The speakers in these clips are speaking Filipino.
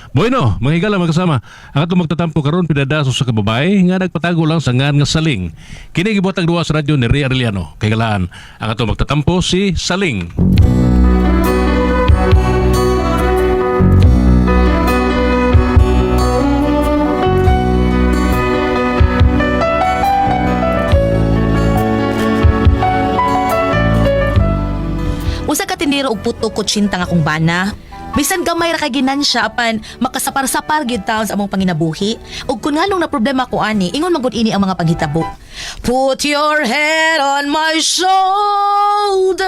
Bueno, mga higala mga kasama, ang atong magtatampo karon pinadaso sa kababay nga nagpatago lang sa ngan nga Saling. Kini gibuhatag duwa sa radyo ni Ria Arellano. Kay galaan, ang atong magtatampo si Saling. Usa ka tindira og puto ko tsinta nga akong bana. Bisan gamay ra kay ginansya apan makasapar-sapar gyud taon sa among panginabuhi. Ug kun nganong na problema ko ani, ingon magud ini ang mga panghitabo. Put your head on my shoulder.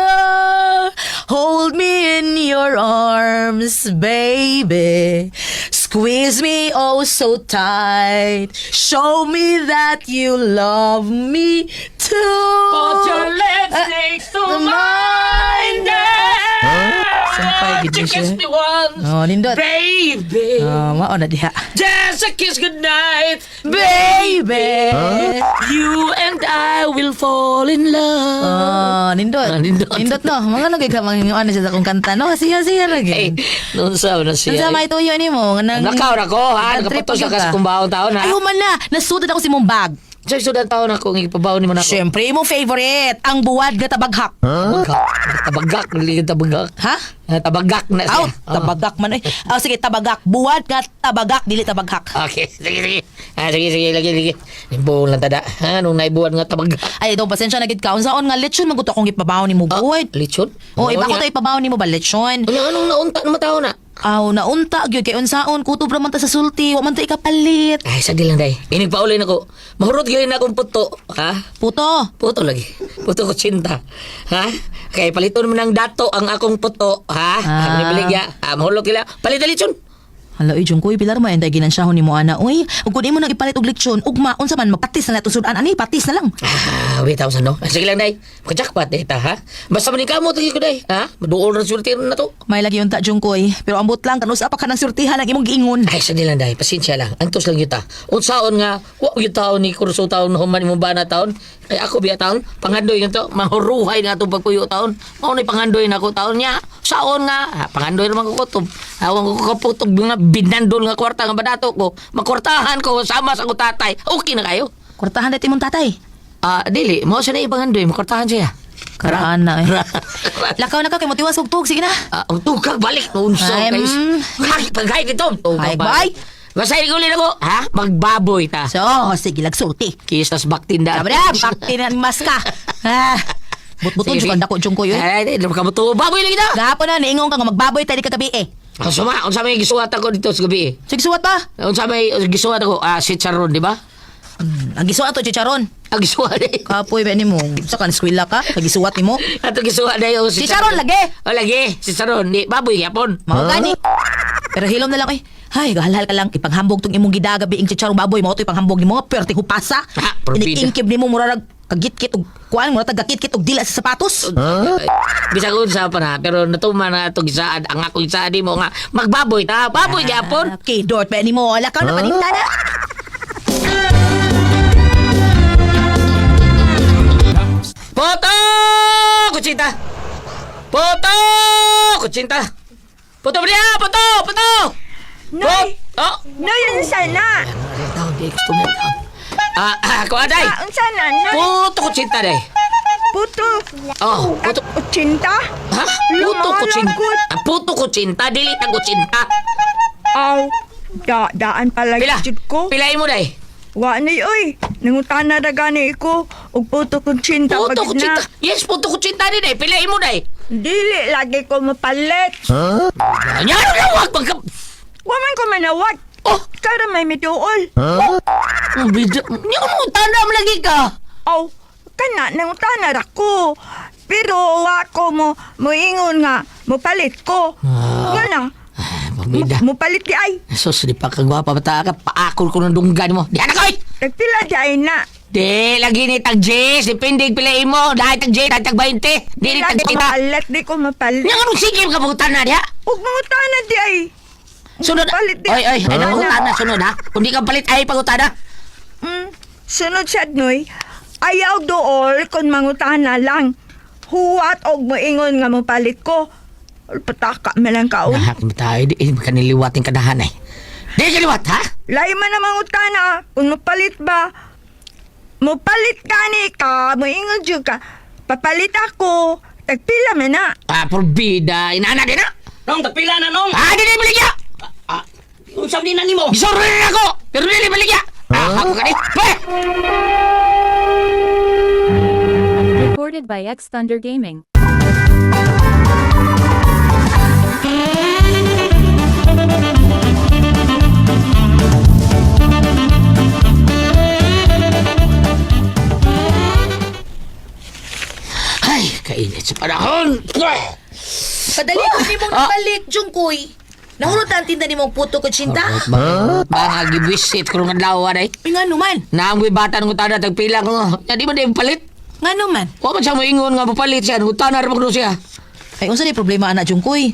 Hold me in your arms, baby. Squeeze me oh so tight. Show me that you love me too. Put your lips next to mine, Sampay gid to siya. kiss me once, Oh, nindot. baby. Mao na diha. Just a kiss goodnight, Baby. you and I will fall in love. Nindot. Nindot. Nindot no. Mga lagi ka mangingon siya sa akong kanta no. Siya lagi. Hey, noon sa na Ang siya. sama ituyo ni mo. Nakaw na ko, ha? Nakapatos na kasi kung baon taon, ha? Ay, man na. Nasudad ako si mong bag. Sa sudan taon ako, ipabaw ni mo na ako. Siyempre, imong favorite. Ang buwad nga tabaghak. Tabagak, nalilig tabagak. Ha? Tabagak na siya. Aw, tabagak man eh. Sige, tabagak. Buwad nga tabagak, dili tabaghak. Okay, sige. Sige, lagi. Nimbo lang tada. Nung naibuwan nga tabagak. Ay, ito, pasensya na gid ka. Unsaon nga lechon, maguto akong ipabaw ni mo, buwad. Lechon? O, iba ko to ipabaw ni mo ba, lechon? Anong naunta na matao na? Aw, naunta, gyud kay unsaon, kutob ra man ta sa sulti, wa man ta ikapalit. Ay, sagdi lang, day. Inigpaulay na ko. Mahurot gayon na akong puto. Ha? Puto. Puto lagi. Puto ko tsinta. Ha? Kaya paliton mo ng dato ang akong puto. Ha? Ang nibaligya. Mahulot kila. Palit na lechon. Hala, ijong ko'y pilar mo, enday ginansyaho ni mo, ana. Uy, ug kung di mo nang ipalit og lechon, ugma, unsa man, magpatis na nato sudan, ani, patis na lang. Wait, thousand no? Sige lang, day. Magka-jackpot, ta, ha? Basta manika mo, tagi ko, day. Ha? Maduol na surtir na to. May lagi yung ta, jong ko'y, pero ambot lang, kanus pa ka ng surtihan ang imong giingon. Ay, sagdi lang, day. Pasensya lang. Antos lang yuta. Unsaon nga, wa yung taon ni Kurso taon, human mo ba na taon? Ay, ako biya taon. Pangandoy yung to. Mahuruhay na itong pagpuyo taon. Mao na pangandoy na ako taon niya. Saon nga. Pangandoy naman ko kutob. Awang ko kaputog nga binandol nga kwarta nga badato ko. Makwartahan ko sama sa ko tatay. Okay na kayo? Kwartahan dati mong tatay. Dili. Mao siya na ipangandoy. Makwartahan siya. Karaan na eh. Lakaw na ka, kay motiwas og tug, sige na. Ang tugkag balik. Unso Ay, guys. Pagkait ito. Ay, bye. Basta igulit ako. Ha? Magbaboy ta. So, sige, lagsulti. Kisas baktinda. Sabi na, bakti na mas ka. But-buton, Sige, jukang dako, jong ko'y. Ay, kamuto. Baboy lagi na. Gahapon na, niingon ka nga magbaboy tayo di kagabi eh. Unsa may gisuwat ako dito sa gabi. Sige, suwat pa. Unsa may gisuwat ako si Charon, di ba? Ang gisuwat to, chicharon. Ang gisuwat day. Kapoy ba ni mo? Sa kan eskwela ka? Kagisuwat ni mo? Ato gisuwat day si Chicharon lagi. O lagi, si Charon, di baboy gyapon. Mao gani. Pero hilom na lang eh. Ay, gahalhal ka lang. Ipanghambog tong imong gidagabi ing chicharong baboy. Mao to ipanghambog ni mga perti hupasa. probida. Inikingkib ni mo murag kagit-kit og kuan murag tagakit-kit og dila sa sapatos. Bisa ko sa pa na, pero natuman na ito gisaad. Ang ako gisaad mo nga, magbaboy ta, baboy gyapon. Okay, Dort, ba ni mo? Lakaw na paninda na. Poto! Kutsinta! Poto! Kutsinta! Poto bria! Poto! Noy! Oh! Noy, ano sana? Taon, di gusto mo taon. Kuha day! Ang sana, Noy? Puto kutsinta day! Puto. Oh, puto. Utsinta? Ha? Puto kutsinta. Lumalangkot. Puto kutsinta, dili tang kutsinta. Aw, daan pala Pila? gid ko. Pilay mo day. Wa na oy. Nangutana na gani ko. Og puto kutsinta Puto pagid kutsinta. na. Yes, puto kutsinta din day. Pilay mo day. Dili lagi ko mapalit. Anya na wag pagka. Wa man ko manawat. Oh, Kara may mituol. bidyo. Nya mo tandam lagi ka. Aw, kana nangutana ra ko. Pero wa ko moingon nga mopalit ko. Nga na. Pamida. Mopalit di ay. Sus, di pa kagwapa bata ka. Paakol ko ng dunggan mo. Di anak ko. Nagpila di ay na. Di, lagi ni tag Jess. Depende pilay mo. Dahil tag Jess, dahil tag 20. Di ni tag Lagi ko kita. mapalit, di ko mapalit. Nya anong sige ka butan na diha? Ug mangutana di ay. Sunod. Palit di. Oy, ay nangutana sunod ha. Kung di ka palit ay pangutana. Sunod siya, Noy. Ayaw dool kung mangutana lang. Huwat og moingon nga mopalit ko. Pataka melang kaon. Nahak mo tayo, di kaniliwating kadahan eh. Di kaliwat, ha? Layo man namang utana. Kung mapalit ba? Mapalit ka ni ka. Moingon jud ka. Papalit ako. Tagpila man na. Porbida, inana din na. Nong, tagpila na, Nong. Di baligya! Yung sabi na ni mo. Isoro rin ako! Pero di baligya! Ako ka di. Recorded by X Thunder Gaming. Ay, kainit sa panahon! Padali ko ni mong nabalik, Jungkoy. Nahulot ang tinda ni mong puto ko chinta. Mga gibwisit ko ng adlaw ay. Uy, nga naman. Naanggoy bata ng utana, tagpila ko. Di ba di palit? Nga naman. Huwag man siya moingon nga mapalit siya. Utana rin magno siya. Ay, unsa ni problema, anak Jungkoy?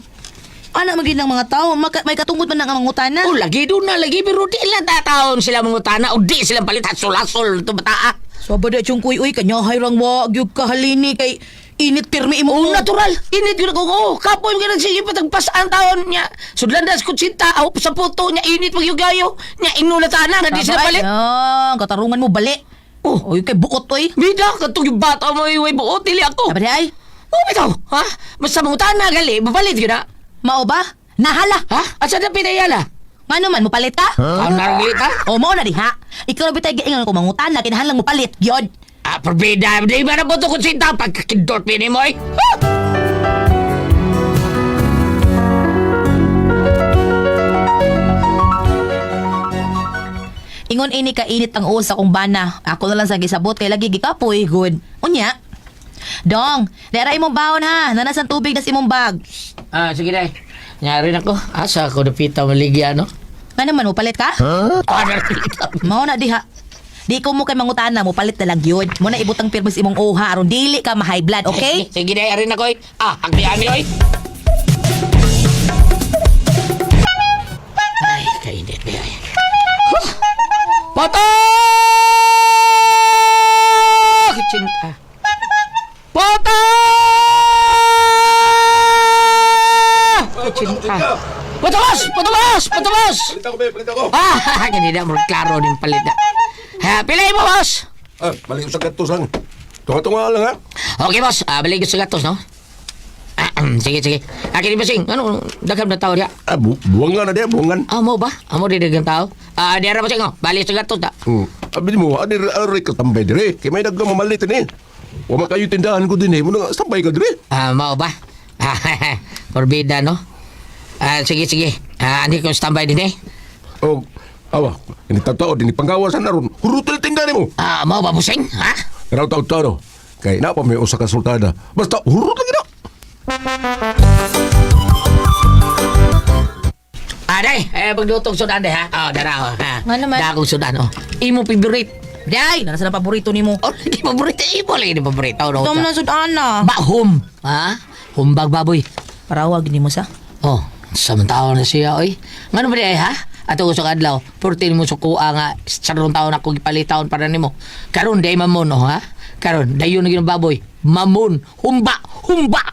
Anak magin ng mga tao, may katungod man ng mga utana. O, lagi doon na, lagi. Pero di lang tataon sila mga utana. O di silang palit. Hasol-hasol. Ito bataa. So, ba da Jungkoy, uy, kanyahay rang wag yung kahalini kay init pirmi imo. Oh, natural. Init yun ako. Oh, kapoy mo ka sige patagpasaan taon niya. Sudlandas ko sinta. Aw, sa puto niya. Init magyugayo. Niya, inulatanan. Nga di sila palit. Katarungan mo bali. Oh, Uy, kay buot, uy. bida. Katong yung bata mo. Iway buot. Dili ako. Aba di ay, Oh, bitaw. Ha? Basta mga utana, gali. Mapalit yun na. mao ba? Nahala. Ha? At saan na pinayala? Nga naman, mo palit ka? Ang naraglit ha? O, mao na di ha. Ikaw bitay giingan ko mangutana, kinahanlang mo palit. Yod. Perbida. Di ba na po ito kung sinta? Pagkakindot pini mo eh. Ha? Ingon ini ka init ang uos sa kong bana. Ako na lang sa gisabot kay lagi gikapoy, good. Unya. Dong, dera imong baon ha. Nanasan tubig na sa imong bag. Sige na. Nyari na ko. Asa ako napita maligya, no? Nga naman, mo palit ka? Mao na di ha. Di ko mo kay mangutana, mo palit na lang yun. Mo na ibutang pirmis imong uha, aron dili ka ma-high blood, okay? Sige na, arin ako eh. Hagdiyan niyo eh. Ay, kainit ba yan? Patok! Cinta. Patok! Cinta. Patubos! Patubos! Patubos! Palit ako, be. Palit ako. Hindi na, more klaro din palit na. Pilay mo, boss! Balik ko sa gatos lang. Tunga-tunga lang, ha? Okay, boss. Balik ko sa gatos, no? Sige, sige. Kini basing, ano, daghan na tao dia? Buwangan na dia, buwangan. Mo ba? Mo di dagang tao? Diara basing, balik sa gatos da. Abili mo, adir aray ka tambay dire. Kaya may naggang mamalit ni. Wa man kayo tindahan ko din eh. Muna sabay ka dire. Mo ba? Forbida, no? Sige, sige. Hindi ko standby din eh. Oh, awa. Ini tao din panggawasan na ron. Hurutel tindahan mo. Mo ba, busing? Ha? Raw tao. Kaya na pa may usa ka sultada. Basta hurut lagi na. Day, pagdutong sudan de ha? Dara, ha? Nga naman. Dakong sudan, Imo favorite. Day, nasa na paborito nimo. Di paborito, imo lang hindi paborito. Tom na sudana. Bahom, ha? Humbag baboy. Parawag ni mo sa. Samantaon na siya, oy. Ngano ba di ay, ha? Ato ko sa kadlaw, 14 mo sukua nga, sarong taon ako gipalitaon para nimo. Karon di mamon, ha? Karon, dayon na baboy. Mamon, humba, humba!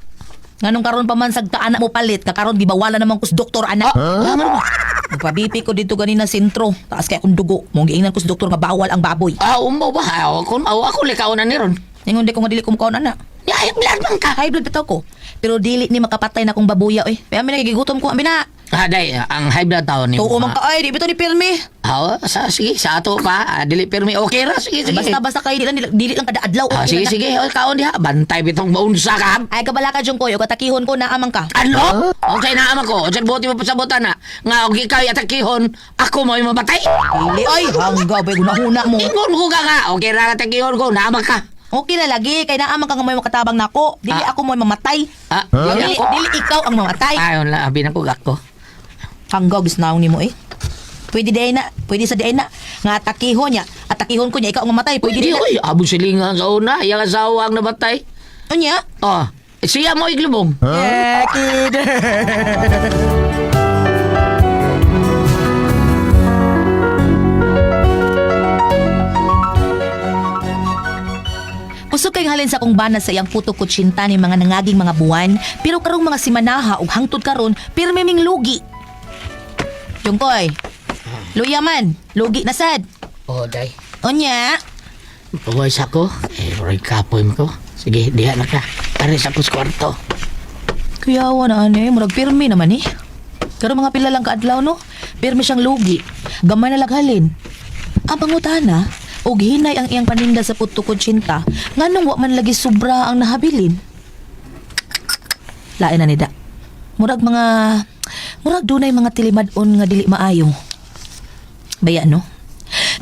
Nganong karon pa man sagta anak mo palit, karon di ba wala namang kus doktor anak. Ano ba? Magpabipi ko dito ganina sentro. Taas kay akong dugo. Mong giingnan kus doktor nga bawal ang baboy. Umbaw ba? Ako likaw na ni ron. Ningon di ko nga dili ko mukaon anak. High blood man ka. High blood bitaw ko. Pero dili ni makapatay na akong babuya oy. Kaya mi nagigutom ko ambi na. Day, ang high blood taon ni Tuo man ka ay di bitaw ni pirmi. Sige, sa ato pa. Dili permi. Okay ra, sige, sige. Basta kay dili lang kada adlaw. Sige, sige. Kaon diha. Bantay bitong maunsa ka. Ay kabala ka jung koy, katakihon ko na amang ka. Ano? Okay na aman ko. Diyan buti mo pa sa buta na. Nga, okay kayo atakihon. Ako mo yung mabatay. Dili ay hanggaw bay gunahuna mo. Ingon ko ka nga. Okay ra atakihon ko. Naamag ka. Okay na lagi kay naamang ka nga may makatabang nako. Dili ako mo mamatay. Dili Dili ikaw ang mamatay. Ayon lang. Abi na ko gako. Hanggaw gisnaong nimo eh. Pwede di na, pwede sa di na. Nga atakihon niya, atakihon ko niya ikaw ang mamatay. Pwede di na. Uy, abo silingan sa una. Iyang asawa ang nabatay. Unya? Siya mo iglubong. Kid. Kusog kay halin sa kong bana sa iyang puto kutsinta ni mga nangaging mga buwan, pero karong mga simanaha ug hangtod karon, pirmi ming lugi. Jungkoy, luya man, lugi na sad. Oh, day. Onya, Pawais ako. Roy kapoy ko. Sige, diha na ka. Aris ako sa kwarto. kuyawa na ani, murag pirmi naman eh. Karong mga pila lang kaadlaw no, pirmi siyang lugi. Gamay na laghalin. Ang pangutana, og hinay ang iyang paninda sa puto kutsinta, nganong wa man lagi sobra ang nahabilin. Lain na nida. Murag dunay mga tilimad-on nga dili maayo. Baya no?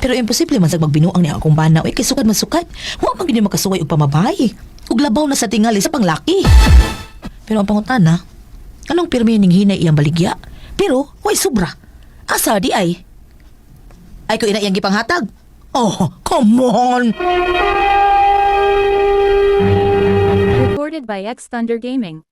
Pero imposible man sag magbinuang niya akong bana. Uy, kay sukad masukad. Wa man gini makasuway og pamabay. Ug labaw na sa tingali sa panglaki. Pero ang pangutana, anong pirmi ning hinay iyang baligya? Pero, way sobra. Asa di ay? Ay ko ina iyang gipanghatag. Oh, come on! Recorded by X Thunder Gaming.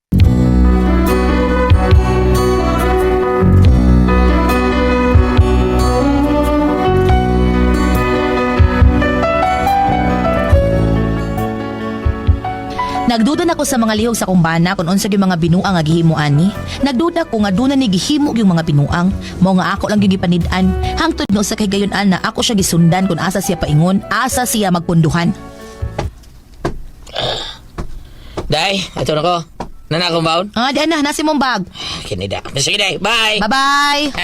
Nagduda na ko sa mga lihok sa kumbana kung unsa gyud mga binuang nga gihimo ani. Nagduda ko nga duna ni gihimo yung mga binuang. Mao nga ako lang gyud gipanid-an. Hangtod nga usa kay gayon-an na ako siya gisundan kung asa siya paingon, asa siya magpunduhan. Day, ato na ko. Nana akong baon? Ah, di na, nasi mong bag. Kinida. Sige, day. Bye! Bye-bye!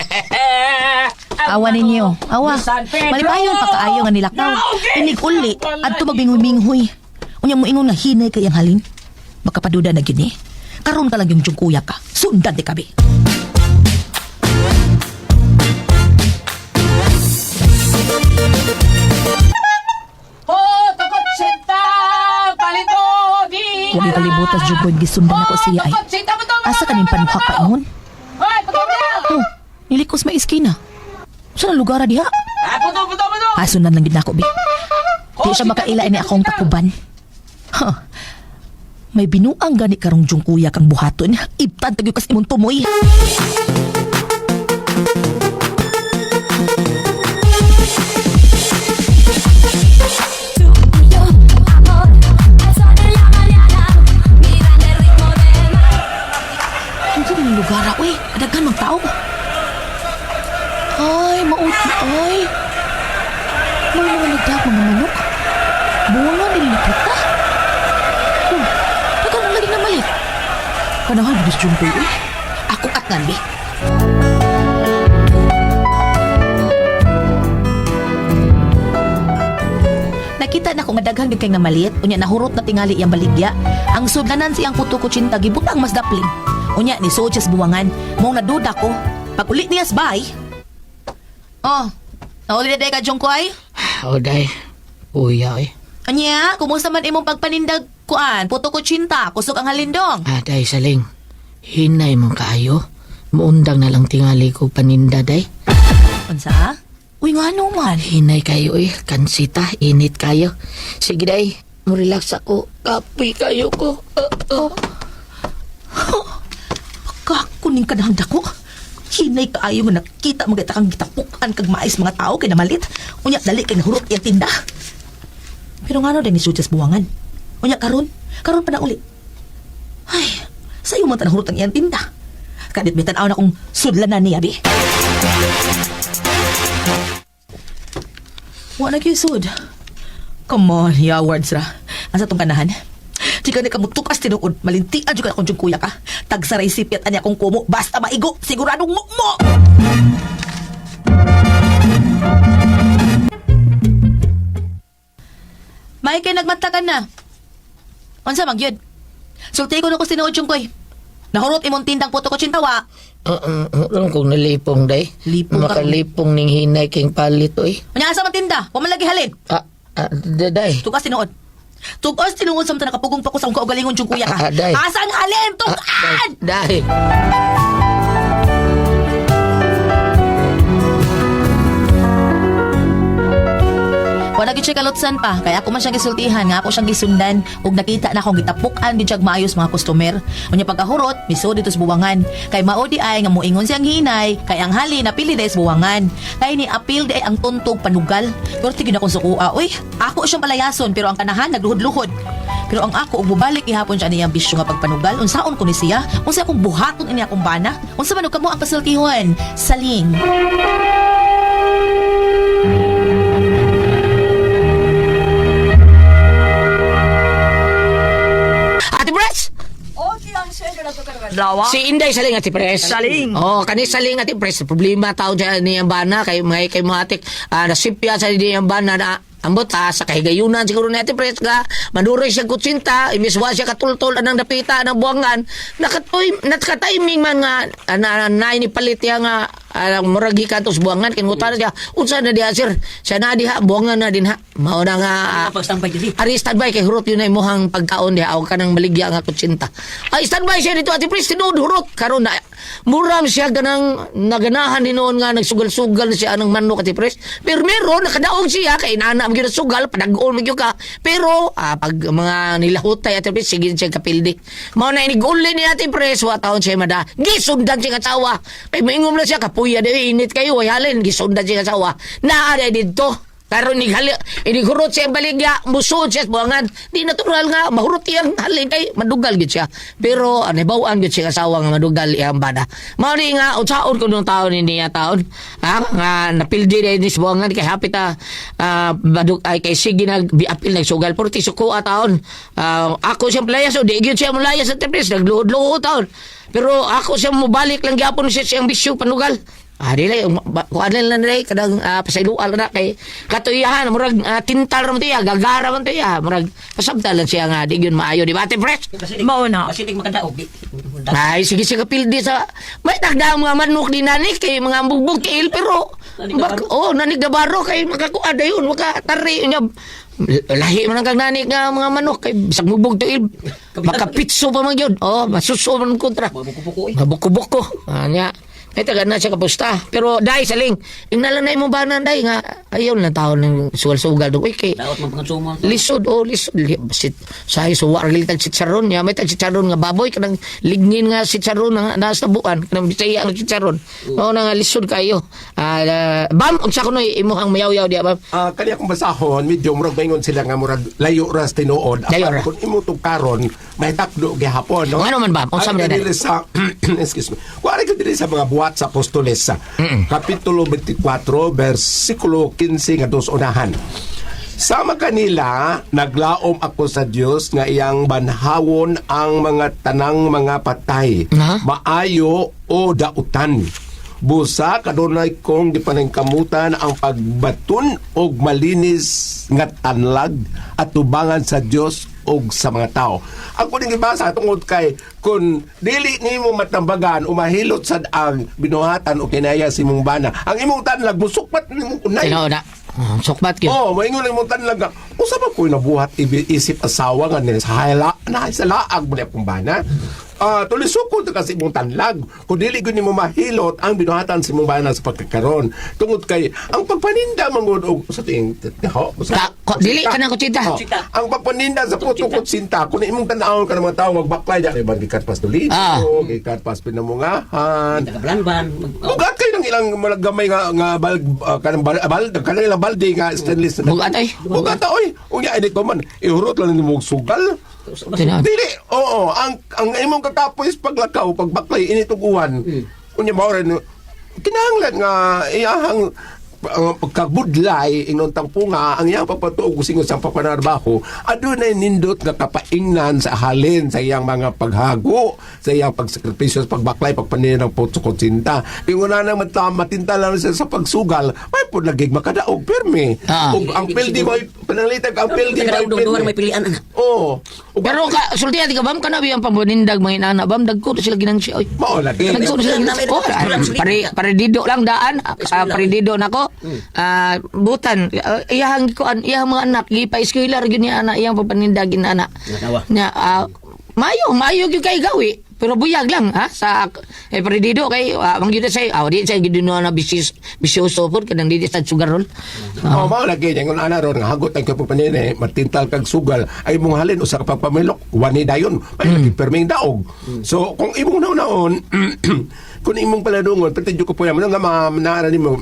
Awa ninyo. Awa. Malipayon pa kaayo nga nilakaw. Inig uli. Adto magbingoy-minghoy. Unya mo ingon nga hinay kay ang halin. Baka paduda na gini. Karon ka lang yung jungkuya ka. Sundan di kabi. Oh, takot sinta! Palito! Di! Huwag kalibutas jugod gisundan ako siya ay. Takot sinta mo to! Asa kaning panuhak pa ingon? Hoy, puto mo na! Oh, nilikos may iskina. Saan ang lugar diha? Ah, puto! Asunan lang gid nako bi. Di siya makaila ni akong takuban. Ha. May binuang gani karong jungkuya kang buhaton. Ibtan tagyo kas imong tumoy. Ano yung lugar uy? Adagan mang tao. Ay, mauti ay. May mga nagdag mga manok. Bunga nililikita. Tagal lang lagi na malit. Kanahan, bis jungkoy uy. Ako at nandi. Nakita na ko nga daghang kay nga maliit, unya nahurot na tingali iyang baligya. Ang sudlanan siyang puto kutsinta gibutang mas dapling. Unya ni Soches buwangan, mong naduda ko. Pag ulit niyas bay. Oh, nauli na day ka jungkoy? Oh, day. Uya, eh. Anya, kumusta man imong pagpanindag kuan? Puto kutsinta, kusog ang halindong. Ah, day, saling. Hinay mong kaayo. Muundang na lang tingali ko paninda, day. Unsa? Uy nga naman. Hinay kayo, eh. Kansita, init kayo. Sige, day. Mo-relax ako. Kapoy kayo ko. Kakuning ka na handa ko. Hinay ka ayaw nga nakita mga kang gitapukan kag mais mga tao kay namalit. Unya dali kay nahurot iyang tinda. Pero nga din ni Sujas buwangan. Unya karon pa na uli. Ay, sayo man ta nahurot ang iyang tinda. Kadit bitan-aw na kong sudlanan niya bi. Wa na gyud sud. Come on, yawards ra. Asa tong kanahan? Jika ni kamutukas tinuod, malintian juga akong jungkuya ka. Tagsaray sipiat ani akong kumo, basta maigo, siguradong mo! May kay nagmatlakan na. Unsa magyud? Sulti ko na ko sinuod jungkoy. Nahurot imong tindang puto ko tsintawa. Alam kong nalipong, day. Lipong ka. Makalipong ning hinay king palit, oy. Unya asa man tinda? Wa man lagi halin. Day. Tugas tinuod. Tugas tinuod samtang nakapugong pa ko sa akong kaugalingon jungkuya ka. Day. Asa ang halin? Tugan! Day. Wala gid siya kalutsan pa, kaya ako man siyang gisultihan nga ako siyang gisundan ug nakita na akong gitapukan gid siyang maayos mga customer. Unya pagkahurot, misud dito sa buwangan. Kay maodi ay nga moingon siyang hinay, kay ang hali napili dai sa buwangan. Kay ni apil dai ang tuntog panugal. Pero tigin akong sukua, uy, ako siyang palayason pero ang kanahan nagluhod-luhod. Pero ang ako ug bubalik ihapon siya niyang bisyo nga pagpanugal. Unsaon ko ni siya? Unsa akong buhaton ini akong bana? Unsa man kamo ang pasultihon? Saling. Ate Pres! Okay, ang sender na ito karang lawa. Si Inday Saling, Ate Pres. Saling. Oh, kani Saling, Ate Pres. Problema tao dyan ni ang bana kay matik nasipya sa ni ang bana na ambot sa kahigayunan siguro ni Ate Pres nga manuroy siya kutsinta imiswa siya katultol anang dapita ng buwangan nakataiming man nga na ni palit ya nga murag gikan tos buwangan kinutan siya unsa na diha sir siya na diha buwangan na din ha mao na nga Pag-standby dili. ari standby kay hurot yun ay mohang pagkaon diha aw kanang maligya nga kutsinta ay standby siya dito Ate Pres tinuod hurot karon na muram siya ganang naganahan din noon nga nagsugal-sugal siya anang manok Ate Pres pero meron nakadaog siya kay inana gyud sugal padag-on mo ka pero pag mga nilahutay Ate Pres sige siya kapildi mao na iniguli ni Ate Pres wa taon siya mada gisundan siya kasawa kay moingom na siya kapuya dili init kayo ay halin gisundan siya kasawa naa didto karon inigurot siya ang baligya musod siya sa buwangan di natural nga mahurot iyang halin kay madugal gid siya pero nabawan gid siya kasawa nga madugal iyang bada mao ni nga unsaon ko nung taon niya taon nga napildi ni sa buwangan kay hapit badug ay kay sige nagbiapil nagsugal pero ti suko taon ako siya playas o di gyud siya mulaya sa Tepres nagluhod-luhod taon pero ako siya mobalik lang gyapon siya siyang bisyo panugal dili kuan lang nilay kadang pasayloal na kay katuyahan murag tintal man tiya gagara man tiya murag pasabta lang siya nga di gyud maayo di ba Ate Pres Mao na. Kasi makadaog. ay sige siya kapildi sa may tagda mga manok di nani kay mga bugbog kiil pero nanig na baro kay makakuha dayon makatari nya lahi man ang nani nga mga manok kay bisag bugbog tuil makapitso pa man gyud masuso man kontra mabuko-buko nya ay taga na siya kapusta pero dai Saling ingnalanay mo ba nanday nga ayaw na taon ng sugal-sugal do kay Daot man konsumo. lisod basit say suwa gilitan si charon ya may tag si charon nga baboy kanang lignin nga si charon nga nasa bukan kanang bisaya ang si charon mao na nga lisod kayo bam unsa kuno imuhang mayaw-yaw diya bam Kani akong basahon, medyo murag maingon sila nga murag layo ras tinuod. Layo ra. Kung imo tong karon, may takdo gihapon, no? ano man bam unsa man Dili dali sa excuse me. Kuari ka dili sa mga buhat sa Apostoles kapitulo 24 bersikulo 15 nga dos unahan. Sama kanila naglaom ako sa Dios nga iyang banhawon ang mga tanang mga patay, maayo o dautan. Busa kadunay kong gipaningkamutan ang pagbaton og malinis nga tanlag at tubangan sa Dios og sa mga tao. Ako din gibasa tungod kay kun dili nimo matambagan umahilot sad ang binuhatan o kinaya si mong bana. Ang imong tanlag musukpat nimo unay. tinood na sukbat gyud Maingon imong tanlag nga usa ba koy nabuhat isip asawa nga ni sa hala na sa laag mo akong bana. Tulisukod kasi imong tanlag kung dili gud nimo mahilot ang binuhatan si mong bana sa pagkakaron tungod kay ang pagpaninda mangod og sa ting dili ka na kutsita ang pagpaninda sa puto kutsinta kung imong tan-awon ka ng mga tao magbaklay dyan ibang gikat pas tulis gikat pas pinamungahan Tagablanban. ugat kayo ng ilang malagamay nga kanang ilang balde nga stainless na bugat ay ugat oy unya edit ko man ihurot lang nimo og sugal tinood dili oo ang imong kakapos paglakaw pagbaklay inituguan unya mao rin kinahanglan nga iyahang pagkabudlay inon tangpunga ang iyang papatuog singon sa papanarbaho adunay nindot nga kapaingnan sa halin sa iyang mga paghago sa iyang pagsakripisyo sa pagbaklay pagpanin ng putso konsinta inguna na matinta lang siya sa pagsugal may po nagig makadaog perme ug ang pildi mo panalitag ang pildi Tagadaog may pilian ana. pero sultihan ka bam kana biyang pamunindag mga inana bam dagko sila ginang siya oy mao lagi dagko sila pare dido lang pare dido nako butan iyahang kuan iyang mga anak gipa eskwela gyud ni anak iyang papanindag anak nya Mayo yung kay gawi. Pero buyag lang, ha? Sa, perdido kay, mang yun say, di say, giduno na bisyoso po, kanang di sa sugarol. Oh, mao lagi yang ana ron nga hagot ang kapupanine matintal kag sugal ay mong halin usa ka pagpamilok wani dayon ay lagi perming daog. So kung imong naon kung imong paladungon pati ko po yan nga manara nimo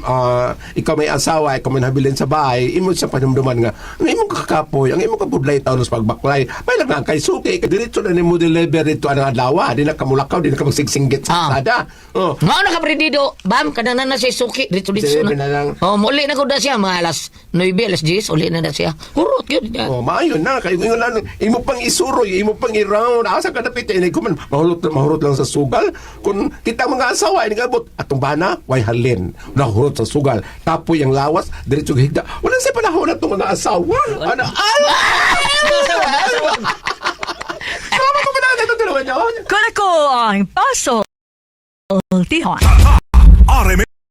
ikaw may asawa ikaw may habilin sa bahay imo sa panumduman nga ang imong kakapoy ang imong kabudlay taon sa pagbaklay may lang kay suki ka diretso na nimo deliver dito ang adlaw di na kamulakaw di na ka magsigsinggit sa sada. Oh. Mao na ka perdido, bam, kadana na siya suki, dito Sige, na. na lang. Oh, muli na ko na siya, mga alas 9, alas 10, uli na siya. Hurot yun. Oh, maayon na kay ingon lang imo pang isuroy, imo pang i-round asa ka dapit ini kuman mahurot lang sa sugal kun kita mga asawa ini gabot atong bana way halin nahurot sa sugal tapoy ang lawas diretso higda wala sa panahon atong mga asawa ana Sama ko na ito tulungan niyo. Kuna ko ang paso. Tihon. RMN